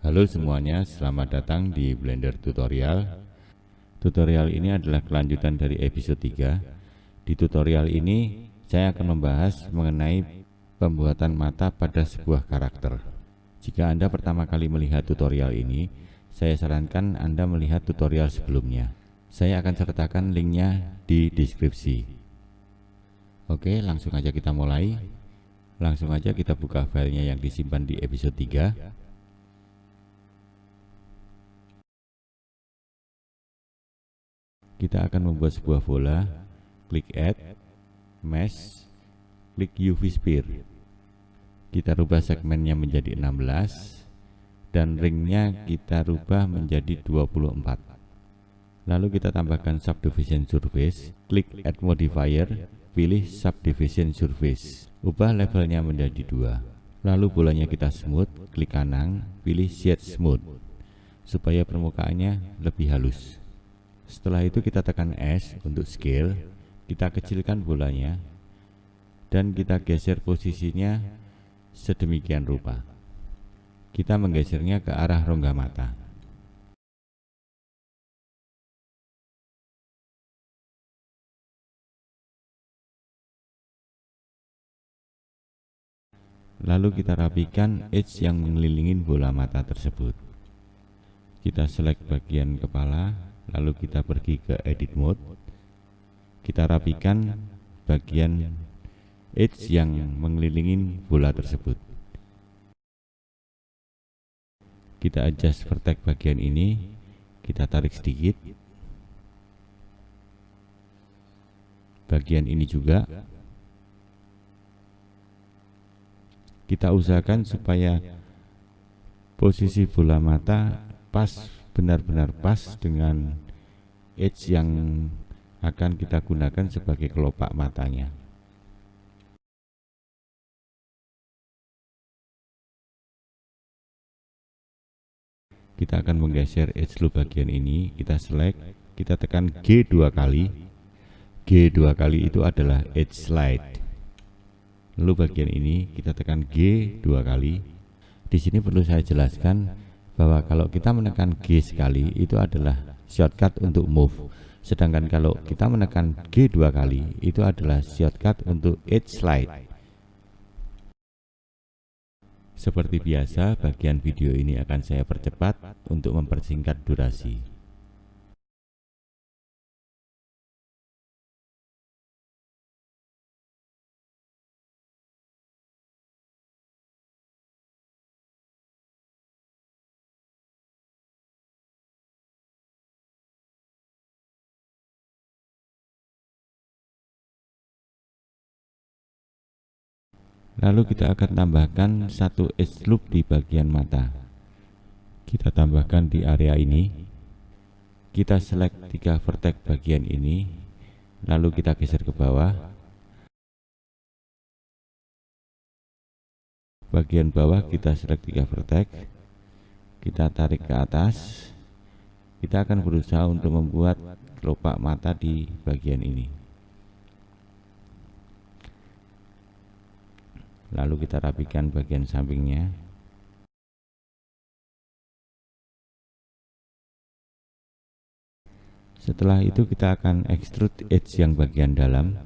Halo semuanya, selamat datang di Blender Tutorial. Tutorial ini adalah kelanjutan dari episode 3. Di tutorial ini, saya akan membahas mengenai pembuatan mata pada sebuah karakter. Jika Anda pertama kali melihat tutorial ini, saya sarankan Anda melihat tutorial sebelumnya. Saya akan sertakan linknya di deskripsi. Oke, langsung aja kita mulai. Langsung aja kita buka filenya yang disimpan di episode 3. Kita akan membuat sebuah bola, klik add, mesh, klik UV sphere. Kita rubah segmennya menjadi 16 dan ringnya kita rubah menjadi 24. Lalu kita tambahkan subdivision surface, klik add modifier, pilih subdivision surface, ubah levelnya menjadi 2. Lalu bolanya kita smooth, klik kanan, pilih shade smooth supaya permukaannya lebih halus. Setelah itu kita tekan S untuk scale, kita kecilkan bolanya dan kita geser posisinya sedemikian rupa. Kita menggesernya ke arah rongga mata. Lalu kita rapikan edge yang mengelilingi bola mata tersebut. Kita select bagian kepala, lalu kita pergi ke edit mode. Kita rapikan bagian edge yang mengelilingi bola tersebut. Kita adjust vertex bagian ini, kita tarik sedikit. Bagian ini juga kita usahakan supaya posisi bola mata pas, benar-benar pas dengan edge yang akan kita gunakan sebagai kelopak matanya. Kita akan menggeser edge loop bagian ini, kita select, kita tekan G 2 kali. G 2 kali itu adalah edge slide. Lalu bagian ini kita tekan G 2 kali. Di sini perlu saya jelaskan bahwa kalau kita menekan G sekali itu adalah shortcut untuk move. Sedangkan kalau kita menekan G 2 kali itu adalah shortcut untuk edge slide. Seperti biasa, bagian video ini akan saya percepat untuk mempersingkat durasi. Lalu kita akan tambahkan satu edge loop di bagian mata. Kita tambahkan di area ini. Kita select 3 vertex bagian ini, lalu kita geser ke bawah. Bagian bawah kita select 3 vertex, kita tarik ke atas. Kita akan berusaha untuk membuat kelopak mata di bagian ini. Lalu kita rapikan bagian sampingnya. Setelah itu kita akan extrude edge yang bagian dalam.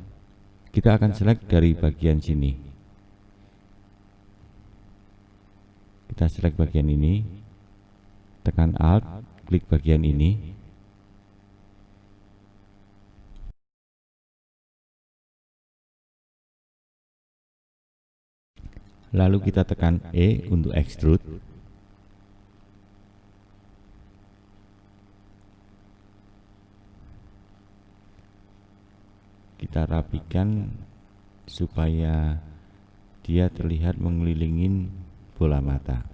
Kita akan select dari bagian sini. Kita select bagian ini, tekan Alt, klik bagian ini. Lalu kita tekan E untuk extrude. Kita rapikan supaya dia terlihat mengelilingi bola mata.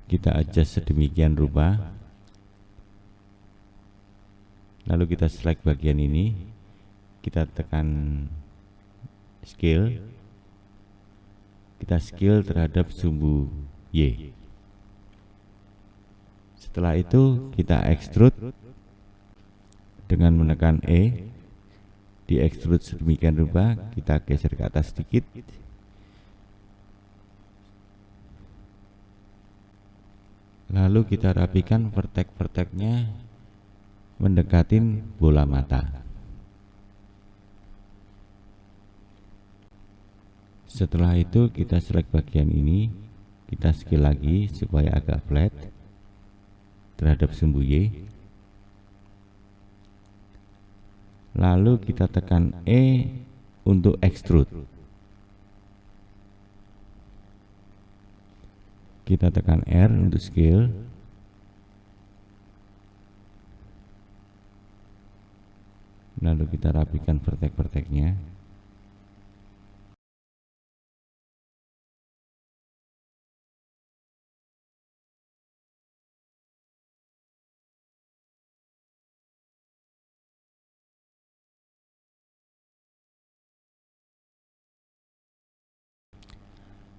Kita adjust sedemikian rupa. Lalu kita select bagian ini, kita tekan scale. Kita scale terhadap sumbu Y. Setelah itu kita extrude dengan menekan E. Di extrude sedemikian rupa, kita geser ke atas sedikit. Lalu kita rapikan vertek-verteknya mendekatin bola mata. Setelah itu kita select bagian ini, kita scale lagi supaya agak flat terhadap sumbu Y. Lalu kita tekan E untuk extrude. Kita tekan R untuk scale. Lalu kita rapikan vertek-verteknya.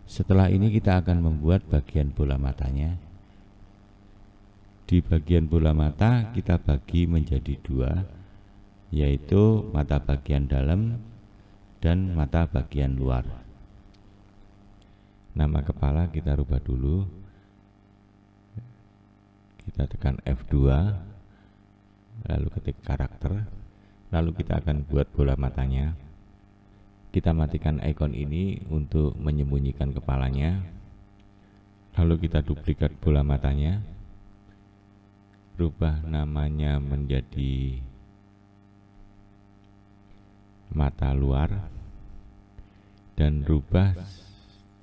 Setelah ini kita akan membuat bagian bola matanya. Di bagian bola mata kita bagi menjadi dua, yaitu mata bagian dalam dan mata bagian luar. Nama kepala kita rubah dulu. Kita tekan F2, lalu ketik karakter, lalu kita akan buat bola matanya. Kita matikan icon ini untuk menyembunyikan kepalanya. Lalu kita duplikat bola matanya, rubah namanya menjadi mata luar, dan rubah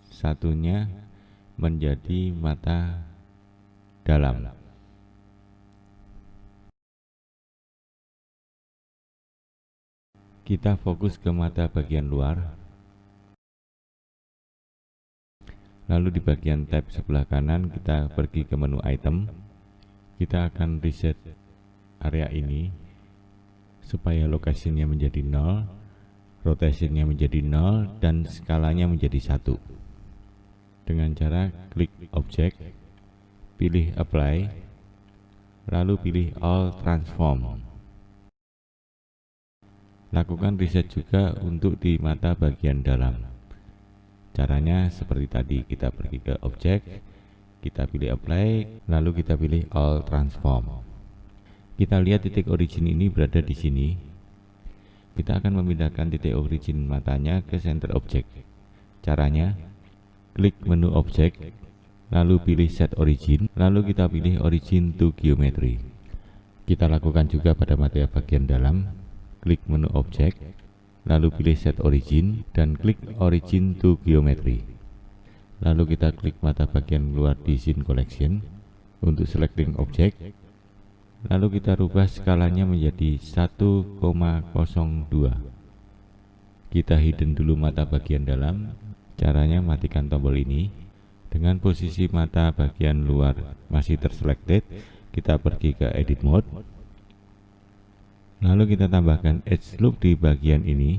satunya menjadi mata dalam. Kita fokus ke mata bagian luar. Lalu di bagian tab sebelah kanan kita pergi ke menu item. Kita akan reset area ini supaya lokasinya menjadi 0, rotationnya menjadi 0, dan skalanya menjadi 1. Dengan cara klik object, pilih apply, lalu pilih all transform. Lakukan reset juga untuk di mata bagian dalam. Caranya seperti tadi, kita pergi ke objek, kita pilih apply, lalu kita pilih all transform. Kita lihat titik origin ini berada di sini. Kita akan memindahkan titik origin matanya ke center objek. Caranya, klik menu objek, lalu pilih set origin, lalu kita pilih origin to geometry. Kita lakukan juga pada mata bagian dalam. Klik menu objek, lalu pilih set origin dan klik origin to geometry. Lalu kita klik mata bagian luar di scene collection untuk selecting objek. Lalu kita rubah skalanya menjadi 1,02. Kita hidden dulu mata bagian dalam. Caranya matikan tombol ini. Dengan posisi mata bagian luar masih terselected, kita pergi ke edit mode. Lalu kita tambahkan edge loop di bagian ini.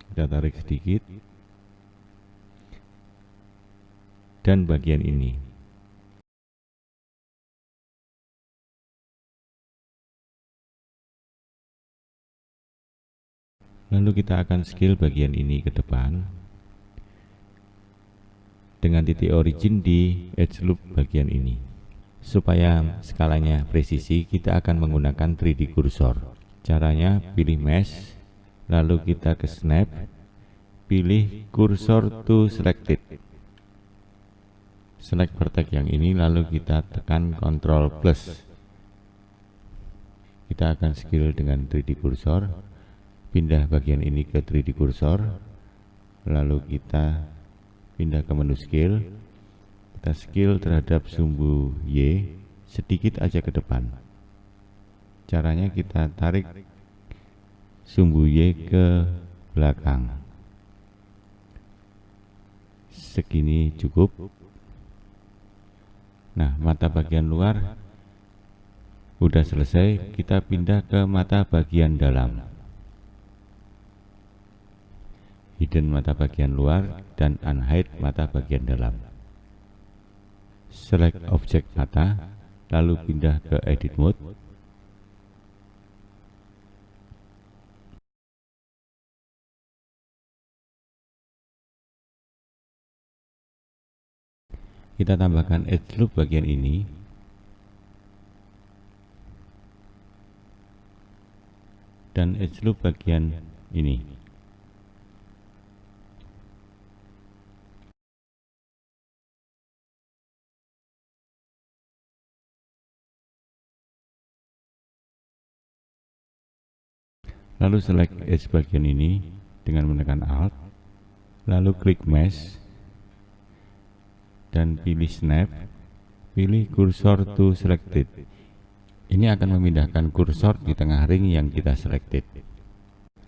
Kita tarik sedikit. Dan bagian ini. Lalu kita akan scale bagian ini ke depan dengan titik origin di edge loop bagian ini. Supaya skalanya presisi, kita akan menggunakan 3D cursor. Caranya pilih mesh, lalu kita ke snap, pilih cursor to selected. Select vertex yang ini, lalu kita tekan Ctrl plus. Kita akan scale dengan 3D cursor, pindah bagian ini ke 3D cursor, lalu kita pindah ke menu scale. Kita scale terhadap sumbu Y sedikit aja ke depan. Caranya kita tarik sumbu Y ke belakang. Segini cukup. Nah, mata bagian luar udah selesai. Kita pindah ke mata bagian dalam. Hidden mata bagian luar dan unhide mata bagian dalam. Select objek mata, lalu pindah ke edit mode. Kita tambahkan edge loop bagian ini. Dan edge loop bagian ini. Lalu select edge bagian ini dengan menekan Alt, lalu klik Mesh dan pilih Snap, pilih Cursor to Selected. Ini akan memindahkan kursor di tengah ring yang kita selected.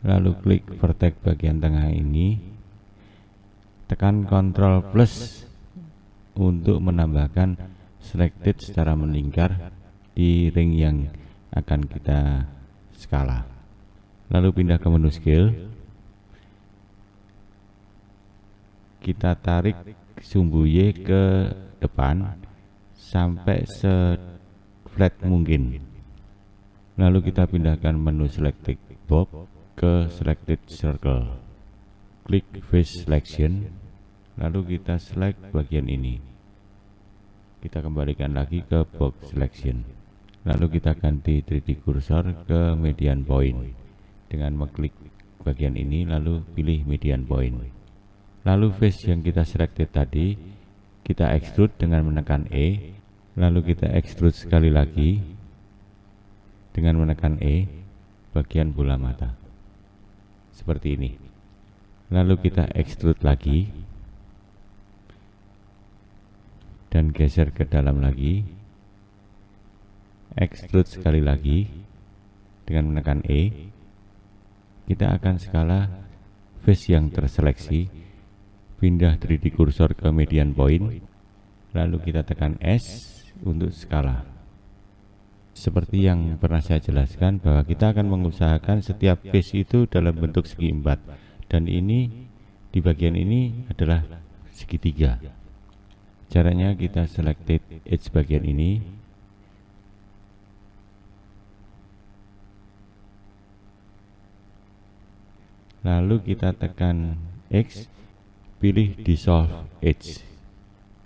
Lalu klik vertex bagian tengah ini, tekan Ctrl plus untuk menambahkan selected secara melingkar di ring yang akan kita skala. Lalu pindah ke menu scale, kita tarik sumbu Y ke depan sampai se-flat mungkin. Lalu kita pindahkan menu selected box ke selected circle, klik face selection, lalu kita select bagian ini. Kita kembalikan lagi ke box selection, lalu kita ganti 3D cursor ke median point dengan mengklik bagian ini, lalu pilih median point. Lalu face yang kita selected tadi kita extrude dengan menekan E, lalu kita extrude sekali lagi dengan menekan E bagian bola mata seperti ini. Lalu kita extrude lagi dan geser ke dalam lagi, extrude sekali lagi dengan menekan E. Kita akan skala face yang terseleksi, pindah 3D cursor ke median point, lalu kita tekan S untuk skala. Seperti yang pernah saya jelaskan bahwa kita akan mengusahakan setiap face itu dalam bentuk segi empat, dan ini di bagian ini adalah segitiga. Caranya kita selected edge bagian ini, lalu kita tekan X, pilih dissolve edge.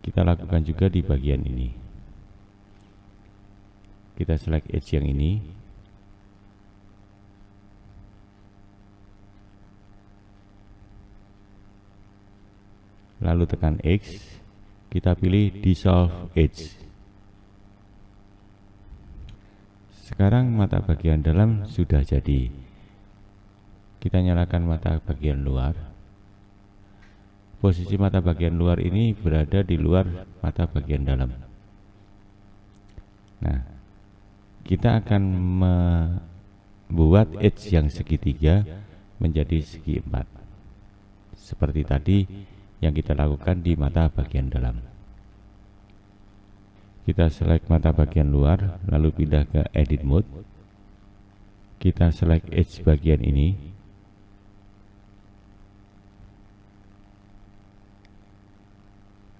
Kita lakukan juga di bagian ini. Kita select edge yang ini, lalu tekan X, kita pilih dissolve edge. Sekarang mata bagian dalam sudah jadi. Kita nyalakan mata bagian luar. Posisi mata bagian luar ini berada di luar mata bagian dalam. Nah, kita akan membuat edge yang segitiga menjadi segi empat, seperti tadi yang kita lakukan di mata bagian dalam. Kita select mata bagian luar, lalu pindah ke edit mode. Kita select edge bagian ini,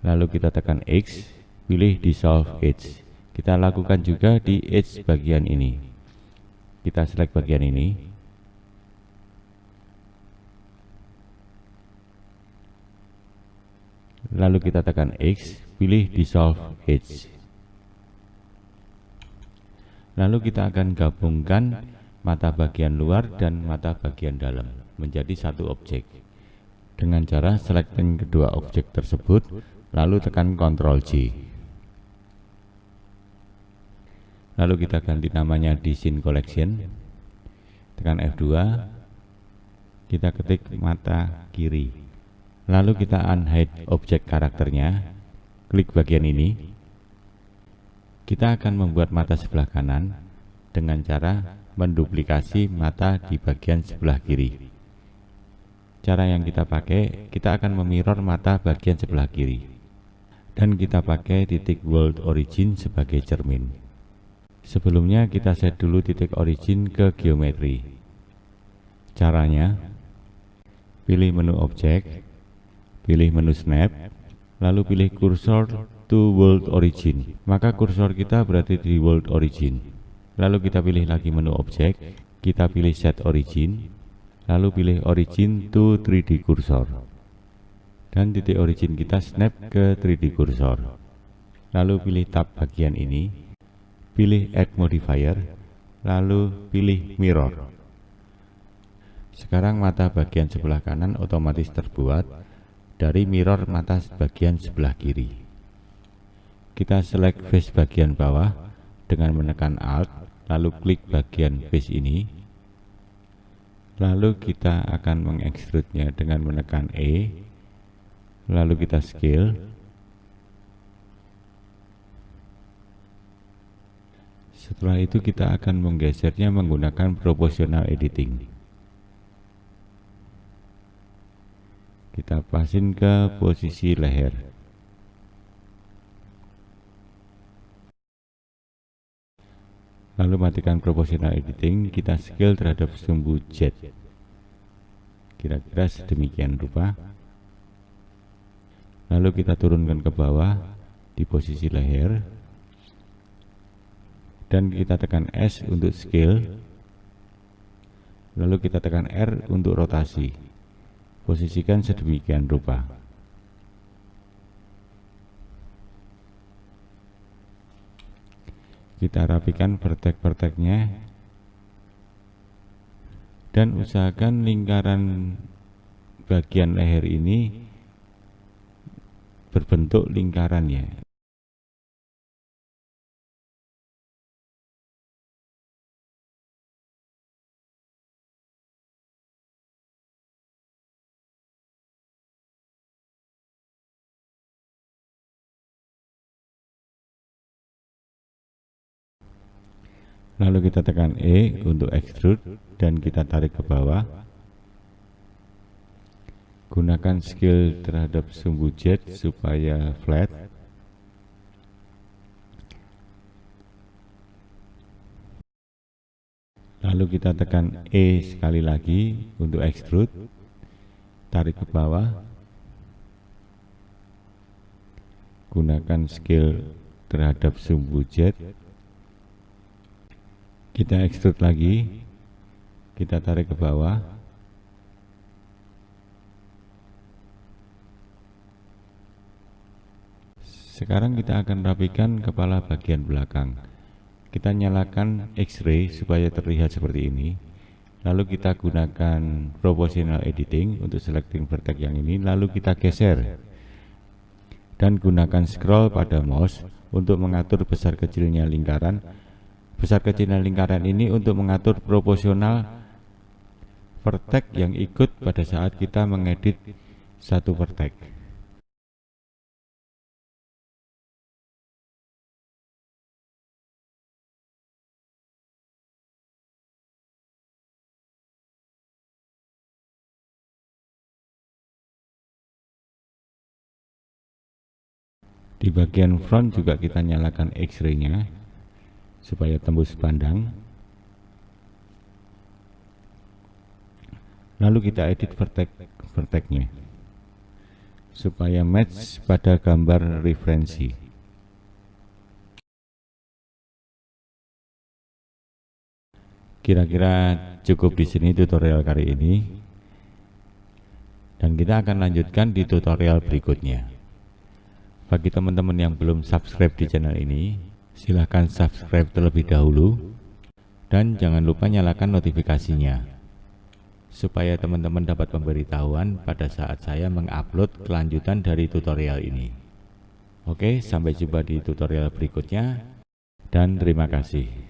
lalu kita tekan X, pilih dissolve edge. Kita lakukan juga di edge bagian ini. Kita select bagian ini, lalu kita tekan X, pilih dissolve edge. Lalu kita akan gabungkan mata bagian luar dan mata bagian dalam menjadi satu objek dengan cara selecting kedua objek tersebut, lalu tekan Ctrl J. Lalu kita ganti namanya di Scene Collection, tekan F2, kita ketik mata kiri, lalu kita unhide objek karakternya, klik bagian ini. Kita akan membuat mata sebelah kanan dengan cara menduplikasi mata di bagian sebelah kiri. Cara yang kita pakai, kita akan memirror mata bagian sebelah kiri, dan kita pakai titik world origin sebagai cermin. Sebelumnya kita set dulu titik origin ke geometri. Caranya, pilih menu objek, pilih menu snap, lalu pilih cursor to world origin. Maka kursor kita berada di world origin. Lalu kita pilih lagi menu objek, kita pilih set origin, lalu pilih origin to 3D cursor, dan titik origin kita snap ke 3D cursor. lalu pilih tab bagian ini, pilih Add Modifier, lalu pilih Mirror. Sekarang mata bagian sebelah kanan otomatis terbuat dari mirror mata bagian sebelah kiri. Kita select face bagian bawah dengan menekan Alt, lalu klik bagian face ini. Lalu kita akan mengekstrudnya dengan menekan E, lalu kita scale. Setelah itu kita akan menggesernya menggunakan proportional editing. Kita pasin ke posisi leher. Lalu matikan proportional editing, kita scale terhadap sumbu jet. Kira-kira sedemikian rupa. Lalu kita turunkan ke bawah di posisi leher. Dan kita tekan S untuk scale. Lalu kita tekan R untuk rotasi. Posisikan sedemikian rupa. Kita rapikan vertek-verteknya dan usahakan lingkaran bagian leher ini berbentuk lingkarannya. Lalu kita tekan E untuk extrude dan kita tarik ke bawah. Gunakan scale terhadap sumbu jet supaya flat. Lalu kita tekan E sekali lagi untuk extrude. Tarik ke bawah. Gunakan scale terhadap sumbu jet. Kita extrude lagi, kita tarik ke bawah. Sekarang kita akan rapikan kepala bagian belakang. Kita nyalakan X-ray supaya terlihat seperti ini. Lalu kita gunakan proportional editing untuk selecting vertex yang ini, lalu kita geser. Dan gunakan scroll pada mouse untuk mengatur besar kecilnya lingkaran. Besar kecilnya lingkaran ini untuk mengatur proporsional vertex yang ikut pada saat kita mengedit satu vertex. Di bagian front juga kita nyalakan X-ray-nya supaya tembus pandang. Lalu kita edit vertex-nya supaya match pada gambar referensi. Kira-kira cukup di sini tutorial kali ini, dan kita akan lanjutkan di tutorial berikutnya. Bagi teman-teman yang belum subscribe di channel ini, silahkan subscribe terlebih dahulu dan jangan lupa nyalakan notifikasinya supaya teman-teman dapat pemberitahuan pada saat saya mengupload kelanjutan dari tutorial ini. Oke, sampai jumpa di tutorial berikutnya dan terima kasih.